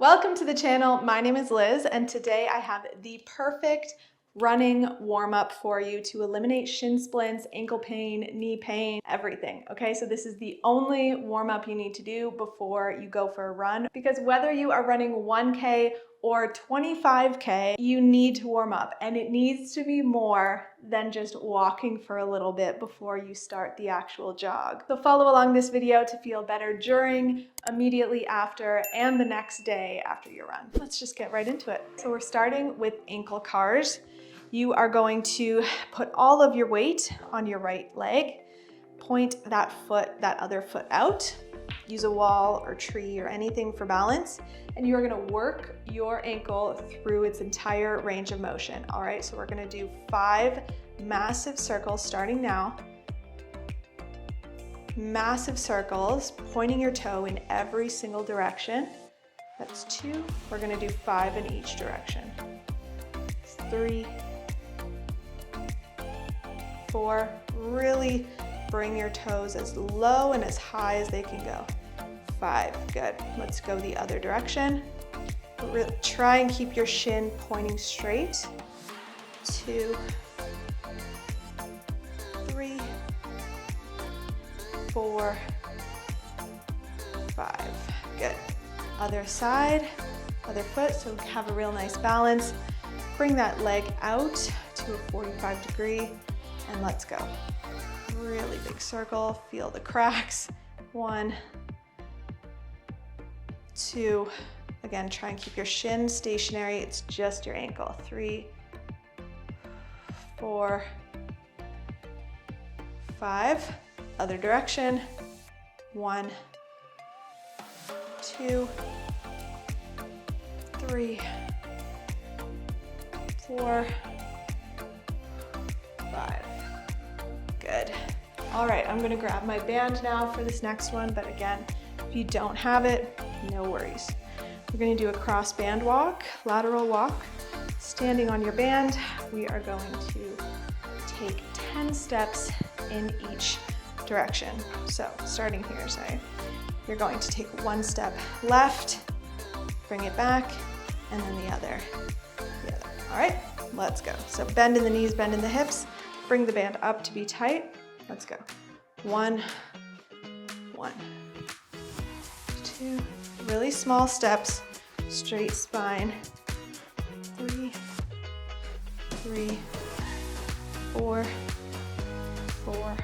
Welcome to the channel. My name is Liz, and today I have the perfect running warm-up for you to eliminate shin splints, ankle pain, knee pain, everything. Okay, so this is the only warm-up you need to do before you go for a run, because whether you are running 1K or 25K, you need to warm up, and it needs to be more than just walking for a little bit before you start the actual jog. So follow along this video to feel better during, immediately after, and the next day after your run. Let's just get right into it. So we're starting with ankle cars. You are going to put all of your weight on your right leg, point that other foot out, use a wall or tree or anything for balance, and you are gonna work your ankle through its entire range of motion. All right, so we're gonna do 5 massive circles starting now. Massive circles, pointing your toe in every single direction. That's 2. We're gonna do 5 in each direction. 3, 4, really bring your toes as low and as high as they can go. 5, good. Let's go the other direction. Try and keep your shin pointing straight. 2, 3, 4, 5, good. Other side, other foot, so have a real nice balance. Bring that leg out to a 45 degree and let's go. Really big circle, feel the cracks. 1, 2, again, try and keep your shin stationary, it's just your ankle. 3, 4, 5, other direction. 1, 2, 3, 4, 5. Good. All right, I'm gonna grab my band now for this next one, but again, if you don't have it, no worries. We're gonna do a cross band walk, lateral walk. Standing on your band, we are going to take 10 steps in each direction. So starting here, you're going to take 1 step left, bring it back, and then the other. All right, let's go. So bend in the knees, bend in the hips, bring the band up to be tight. Let's go. 1, 1, 2, really small steps, straight spine. 3, 3, 4, 4,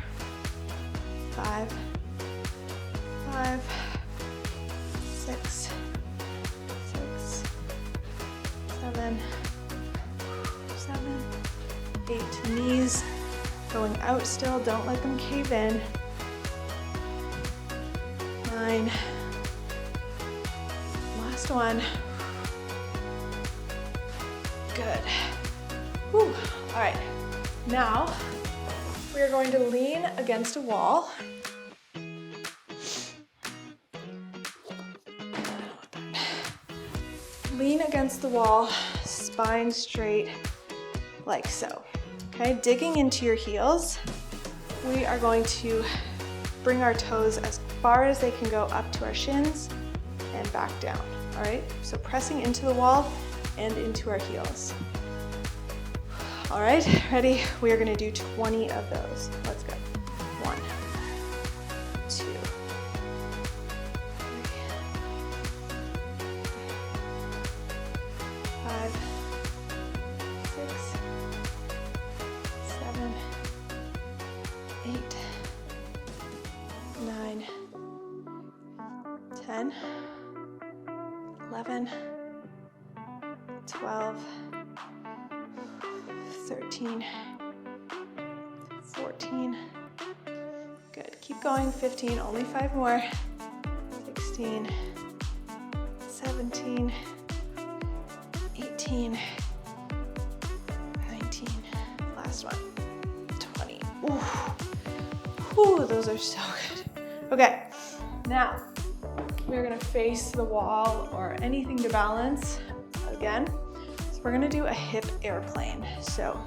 5, 5, 6, 6, 7, 7, 8. Knees going out still, don't let them cave in. 9, last one. Good. Whew. All right, now we are going to lean against a wall. Lean against the wall, spine straight, like so. Okay, digging into your heels, we are going to bring our toes as far as they can go up to our shins and back down. All right, so pressing into the wall and into our heels. All right, ready? We are gonna do 20 of those. Let's go. 1, 2, 3, 5, 6, 7, 8, 9, 10, 11, 12, 13, 14, good, keep going, 15, only 5 more, 16, 17, 18, 19, last one, 20. Ooh. Ooh, those are so good. Okay, now we're gonna face the wall or anything to balance again. So we're gonna do a hip airplane. So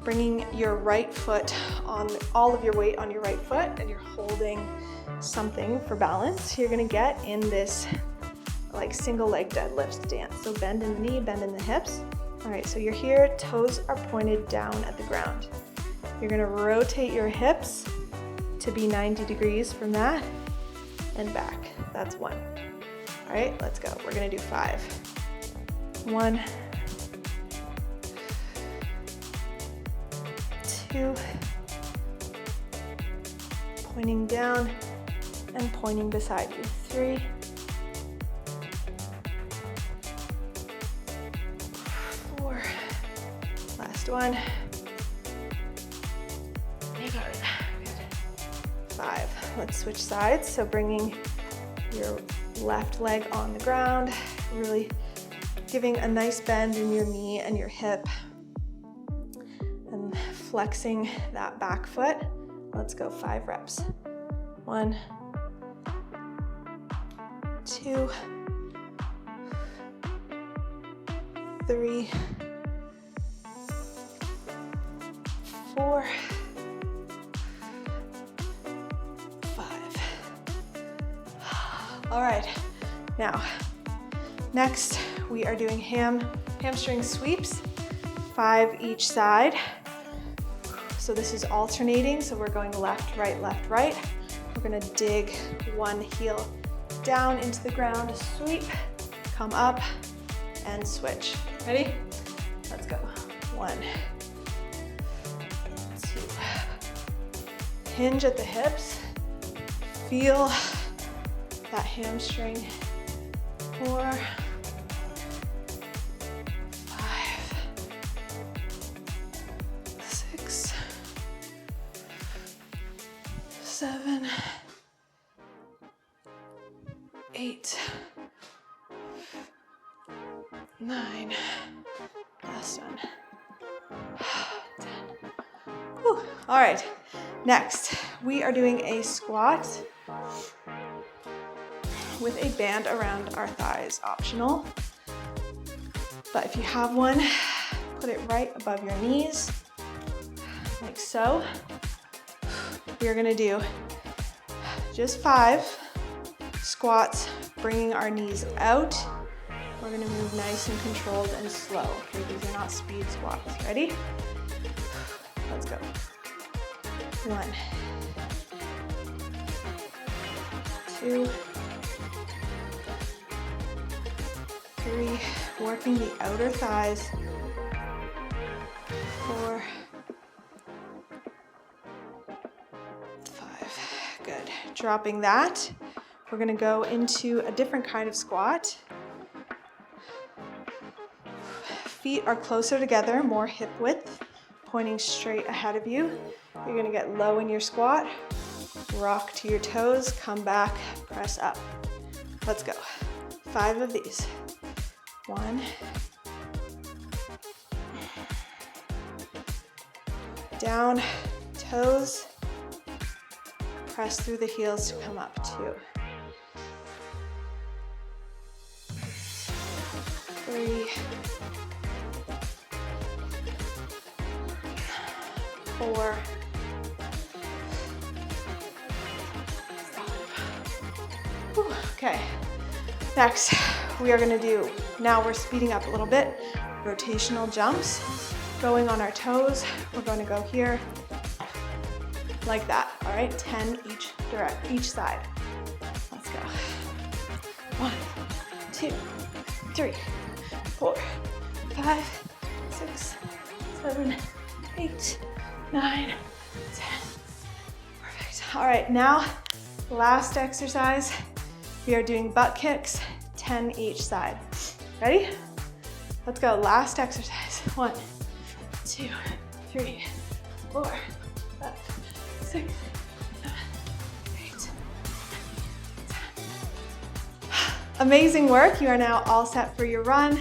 bringing your right foot on, all of your weight on your right foot, and you're holding something for balance. You're gonna get in this like single leg deadlift stance. So bend in the knee, bend in the hips. All right, so you're here, toes are pointed down at the ground. You're gonna rotate your hips to be 90 degrees from that and back. That's 1. All right, let's go. We're gonna do 5. 1, 2, pointing down and pointing beside you. 3, 4, last one. You got it. Good. 5. Let's switch sides. So bringing your left leg on the ground, really giving a nice bend in your knee and your hip, and flexing that back foot. Let's go 5 reps. 1, 2, 3, 4, 5. All right, now, next we are doing hamstring sweeps, 5 each side. So this is alternating, so we're going left, right, left, right. We're gonna dig one heel down into the ground, sweep, come up, and switch. Ready? Let's go. 1, 2. Hinge at the hips. Feel that hamstring. 4, 5, 6, 7, 8, 9, last one, 10. Whew. All right, next we are doing a squat with a band around our thighs, optional. But if you have one, put it right above your knees, like so. We are gonna do just 5 squats, bringing our knees out. We're gonna move nice and controlled and slow. Okay, these are not speed squats. Ready? Let's go. 1, 2, 3, working the outer thighs. 4, 5, good. Dropping that, we're gonna go into a different kind of squat. Feet are closer together, more hip width, pointing straight ahead of you. You're gonna get low in your squat, rock to your toes, come back, press up. Let's go. 5 of these. 1, down, toes, press through the heels to come up. 2, 3, 4, 5. Whew, okay, next we are gonna do, now we're speeding up a little bit, rotational jumps, going on our toes. We're gonna go here, like that, all right? 10 each side. Let's go. 1, 2, 3, 4, 5, 6, 7, 8, 9, 10. Perfect. All right, now, last exercise. We are doing butt kicks, 10 each side. Ready? Let's go, last exercise. 1, 2, 3, 4, 5, 6, 7, 8, 10. Amazing work. You are now all set for your run.